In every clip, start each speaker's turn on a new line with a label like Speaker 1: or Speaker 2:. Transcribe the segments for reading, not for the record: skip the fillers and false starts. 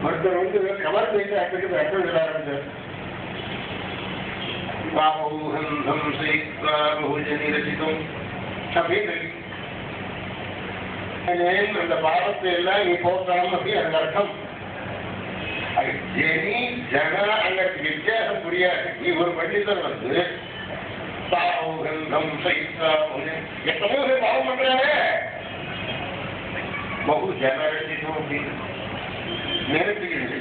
Speaker 1: ஒருத்தர் வந்து கவர் செய்து அப்பிட்டு அர்த்தம் சொல்ல ஆரம்பிச்சார். பாபூஹந்தம் சைத்வா பகுஜனி ரசிதம் அப்படின்னு அந்த பாவத்தை எல்லாம் நீ போக்கலாம் அப்படி அந்த அர்த்தம். ஜெனி ஜன அங்க வித்தியாசம் புரியாது. நீ ஒரு பண்டிதர் வந்து பாபூஹந்தம் சைத்வா எத்தனையோ பேர் பாவம் பண்றாங்க. பகு ஜன ரசிதம் அப்படின்னு நிறுத்துகிறது.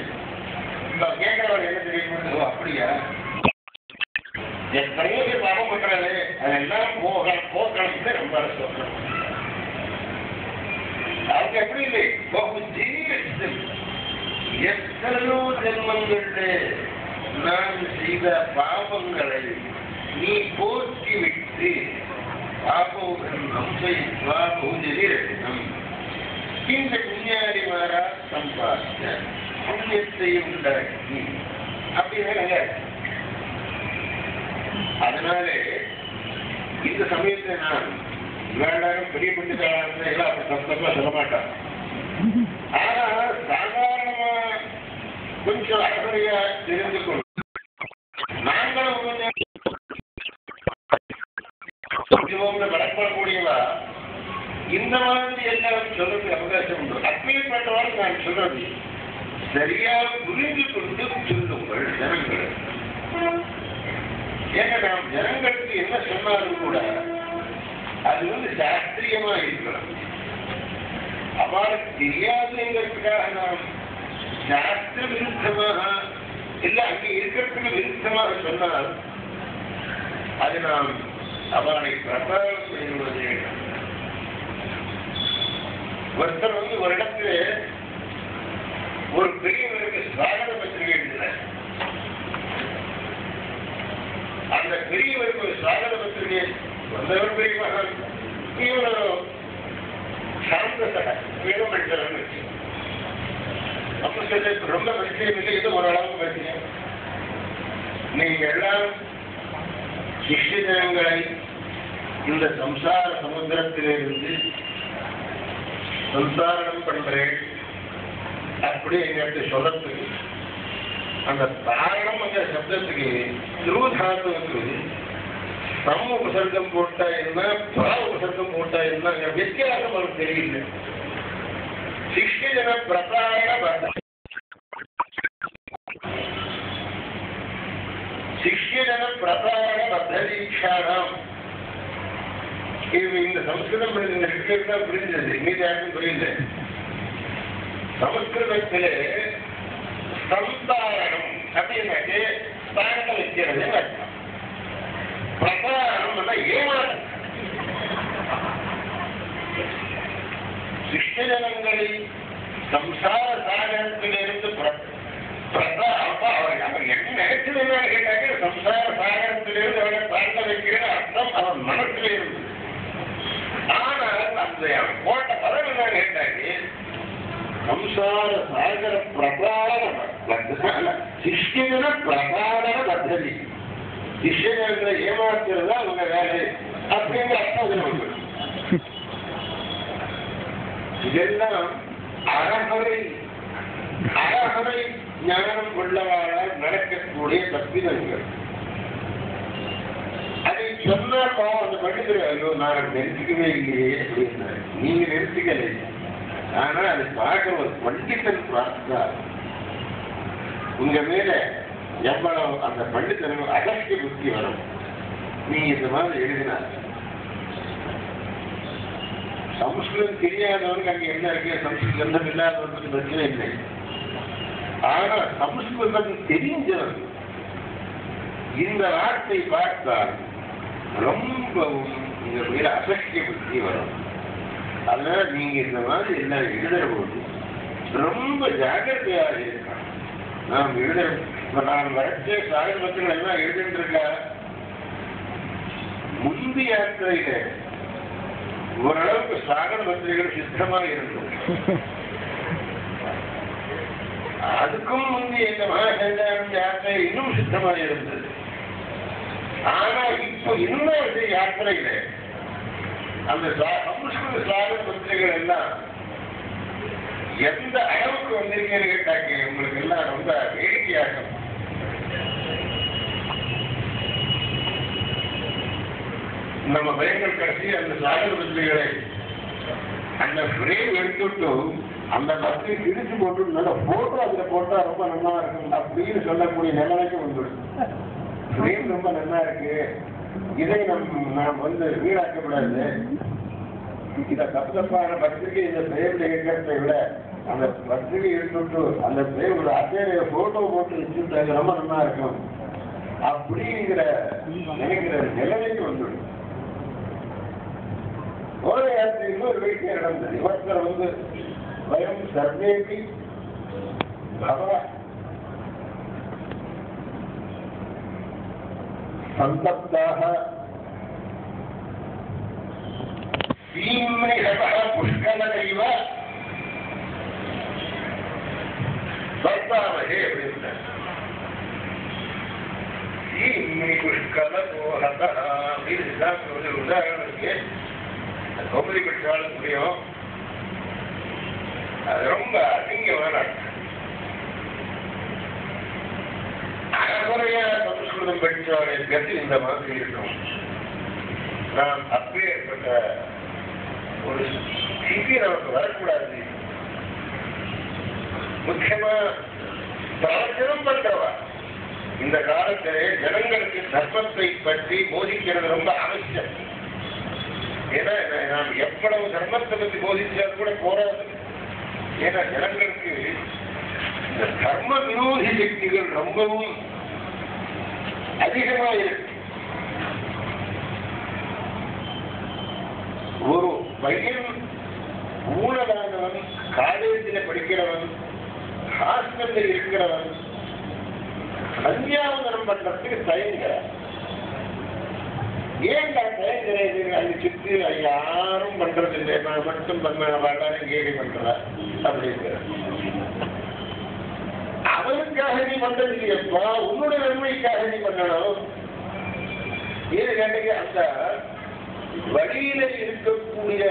Speaker 1: கேட்கிறவர் என்ன தெரியும்? அப்படியா, எத்தனையோ பேர் பாவம் பண்றாரு, அதெல்லாம் போக்கணும்னு ரொம்ப சொல்றோம். அவங்க எப்படி இல்லை, பகு ஜீவிதம் எத்தனையோ ஜென்மங்களிலே நான் செய்த பாவங்களை நீ போக்கிவிட்டு இந்த புண்ணியாரிமாரா சம்பாதித்த புண்ணியத்தை உண்டாக்கி அப்படின்னு. அதனாலே இந்த சமயத்தை நான் வேண்டாம் பெரிய பண்டிதாரா எல்லாம் அப்படி சப்தமா சொல்ல மாட்டான். ஆனா சாதாரணமா கொஞ்சம் அழகையா தெரிந்து கொள்ளும். நாங்களும் வளர்ப்பக்கூடியவா இந்த மாதிரி எல்லாம் சொல்றது அவகாசம் உண்டு. அப்பேற்பட்டவாறு நான் சொல்றது சரியா புரிந்து கொண்டு சொல்லுங்கள் ஜனங்கள். ஏன்னா நாம் ஜனங்களுக்கு என்ன சொன்னாலும் கூட அது வந்து சாஸ்திரியமா இருக்கலாம். அவளுக்கு தெரியாதுங்கிறதுக்காக நாம் சாஸ்திர விருத்தமாக இல்ல அங்கே இருக்கிறதுக்கு விருத்தமாக சொன்னால் அது நாம் அவனை பிரபாரம் செய்வது. ஒருத்தர் வந்து ஒரு இடத்துல ஒரு பெரியவருக்கு சுவாகத பத்திரிகை எழுதினார். அந்த பெரியவருக்கு ஒரு சுவாகத பத்திரிகை வந்தவர் பெரிய மகன் இவனோ சாந்த வேணும் படிக்கிறவங்க அப்ப ரொம்ப பரிச்சயம் இல்லை, இது ஓரளவுக்கு பரிச்சயம். நீங்க எல்லாம் சிஷ்ய ஜனங்களை இந்த சம்சார சமுத்திரத்திலிருந்து சம்சாரம் பண்றேன் அப்படி எங்களுக்கு சொல்லத்துக்கு அந்த தாரணம் அந்த சப்தத்துக்கு திருதாத்துக்கு சம உபசர்க்கம் போட்டா என்ன பல உபசர்க்கம் போட்டா என்ன வித்தியாசம் அவருக்கு தெரியல. சிஷ்யஜன பிரசாரண சிஷ்யஜன பிரசாரண பத்ததீட்சாணம் இந்த சமஸ்கிருதம் இந்த ரெண்டு தான் புரிஞ்சது, மீது யாருக்கும் புரியல. சமஸ்கிருதத்திலே சந்தாரணம் அப்படின்னாக்கு ஸ்தானத்தை வைக்கிறது அர்த்தம். பிரசாரணம் ஏமாற்றம். சிஷ்யஜனங்களை சம்சார சாகரத்திலிருந்து அவர் என்ன நினைச்சதுன்னு கேட்டாக்க சம்சார சாகரத்திலிருந்து அவரை தாண்ட வைக்கிற அர்த்தம் அவன் மனசில் இருந்து. ஆனால் அந்த போட்ட பதம் என்ன கேட்டாங்க சம்சார சாகர பிரபாரண சிஷ்யஜன பிரபாரண பத்ததி. சிஷ்யஜனங்களை ஏமாத்துறதா அவங்க வேலை அப்படிங்கிற அர்த்தம். இதெல்லாம் அறகுறை ஞானம் உள்ளவாழால் நடக்கக்கூடிய தப்பிதங்கள். அதை சொன்னால் அந்த பண்டிதர் ஐயோ நான் நிறுத்திக்கவே இல்லையே அப்படின்னா நீங்க நிறுத்திக்கலை. ஆனா அதை பார்க்க ஒரு பண்டிதன் பார்த்தா உங்க மேல எவ்வளவு அந்த பண்டிதர்கள் அகஸ்திய புத்தி வரும். நீங்க இந்த மாதிரி எழுதினா சமஸ்கிருதம் தெரியாதவனுக்கு அங்க என்ன இருக்கு, சமஸ்கிருதம் இல்லாதவனுக்கு பிரச்சனை இல்லை. ஆனா சமஸ்கிருதம் தெரிஞ்சவன் இந்த வார்த்தை பார்த்தால் ரொம்பவும் உங்க மேல அகஸ்திய புத்தி வரும். அதனால நீங்க இந்த மாதிரி எல்லாம் எழுதுற போது ரொம்ப ஜாகிரதையாக இருக்கலாம். நாம் எழுத நான் வரைச்ச சாகபத்திரம் எல்லாம் எழுதிட்டு இருக்கா முந்தி யாத்திரையில ஓரளவுக்கு சாகர பத்திரிகைகள் சித்தமாக இருந்தது. அதுக்கும் முந்தைய இந்த மகாசஞ்சாரம் யாத்திரை இன்னும் சித்தமாக இருந்தது. ஆனா இப்ப இன்னொரு யாத்திரையில அந்த சமஸ்கிருத சாகர பத்திரிகைகள் எல்லாம் எந்த அளவுக்கு வந்திருக்கேன்னு கேட்டாங்க உங்களுக்கு எல்லாம் ரொம்ப வேடிக்கையாகும். நம்ம பயங்கள் கடைசி அந்த சாகர பத்திரிகளை அந்த ஃப்ரேம் எடுத்துட்டு அந்த பத்திரிகை கிழிச்சு போட்டு நல்ல போட்டோ அதுல போட்டா ரொம்ப நல்லா இருக்கும் அப்படின்னு சொல்லக்கூடிய நிலைமைக்கு வந்துடும். ஃப்ரேம் ரொம்ப நல்லா இருக்கு, இதை நாம் வீணாக்கப்படாது. இந்த தப்பான பத்திரிகை இந்த ஃப்ரேம்ல இருக்கிறதை விட அந்த பத்திரிகை எடுத்துட்டு அந்த ஃப்ரேம் அத்தகைய போட்டோ போட்டு வச்சுட்டாங்க ரொம்ப நல்லா இருக்கும் அப்படிங்கிற நினைக்கிற நிலைமைக்கு வந்துடும். ஒரு இடத்துல இன்னொரு வீட்டில் நடந்தது. இவர்கள் வயம் சர்வேபி பகவ சந்தப்தாக புஷ்கலைவ வர்த்தாமகே அப்படின்னா புஷ்கல போகத அப்படின்னு ஒரு உதாரணத்துக்கு கோமதி பெற்றாலும் புரியும். அது ரொம்ப அசிங்கமான அறகுறையா சமஸ்கிருதம் பெற்றவரை கதி இந்த மாதிரி இருக்கும். நாம் அப்பேற்பட்ட ஒரு சிபி நமக்கு வரக்கூடாது. முக்கியமா பிரவச்சனம் பண்றவா இந்த காலத்திலே ஜனங்களுக்கு தர்மத்தை பற்றி போதிக்கிறது ரொம்ப அவசியம். ஏன்னா நாம் எவ்வளவு தர்மத்தை பற்றி போதிச்சால் கூட போராது. ஏன்னா ஜனங்களுக்கு இந்த தர்ம விரோதி சக்திகள் ரொம்பவும் அதிகமா இருக்கு. ஒரு பையன் ஊழலானவன், காலேஜில் படிக்கிறவன், ஹாஸ்டல்ல இருக்கிறவன் சந்தியாவந்தனம் பண்றதுக்கு தயங்குறான். ஏன் தயங்குறேன்? அது சுற்றி யாரும் பண்றது இல்லை, நான் மட்டும் பண்ணாலும் கேலி பண்ற அப்படிங்கிற. அவனுக்காக நீ பண்றது இல்லையப்பா, உன்னுடைய நன்மைக்காக நீ பண்ணணும். ஏன்னு கேட்டீங்க, அந்த வழியில இருக்கக்கூடிய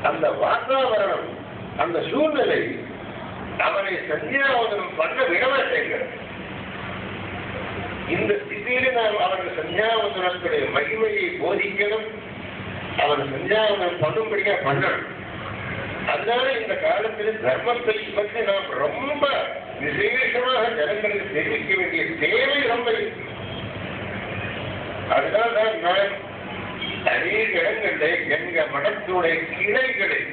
Speaker 1: அந்த வாதாவரணம், அந்த சூழ்நிலை அவனை சந்தியாவந்தனம் பண்ண விடமாட்டேங்கிறது. இந்த ஸ்திதியில நாம் அவர்கள் சந்தியாவந்தனத்துடைய மகிமையை போதிக்கணும், அவன் சந்தியாவந்தனம் பண்ணும்படியா பண்ணணும். அதனால இந்த காலத்தில் தர்மத்தை பற்றி நாம் ரொம்ப விசேஷமாக ஜனங்களுக்கு தெரிவிக்க வேண்டிய தேவை ரொம்ப இருக்கு. அதனால்தான் நான் அநேக இடங்களில் எங்க மடத்தினுடைய கிளைகளில்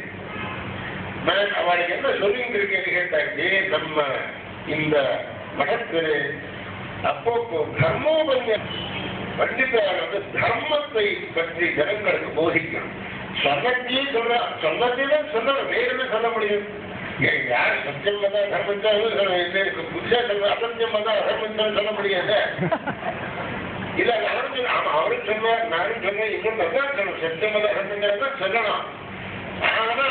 Speaker 1: நான் அவனுக்கு என்ன சொல்லிட்டு இருக்கேன்னு கேட்டாக்கே, நம்ம இந்த மடத்தில் அப்போ தர்மோபன்யம் பண்டிதராக தர்மத்தை பற்றி ஜனங்களுக்கு போதிக்கணும். சொன்னத்தையே சொன்னதான் சொல்லணும், வேற என்ன சொல்ல முடியும்? யார் சத்தியம் வந்தா தர்மம் புதுசா சொல்ல அசத்தியம் வந்தா அதர்மம் சொல்ல முடியாது. இல்ல அவரும் சொன்னார், நானும் சொன்னேன், இன்னும் தான் சொல்லணும், சத்தியம் வந்தா அசத்தியம் சொல்லணும். ஆனா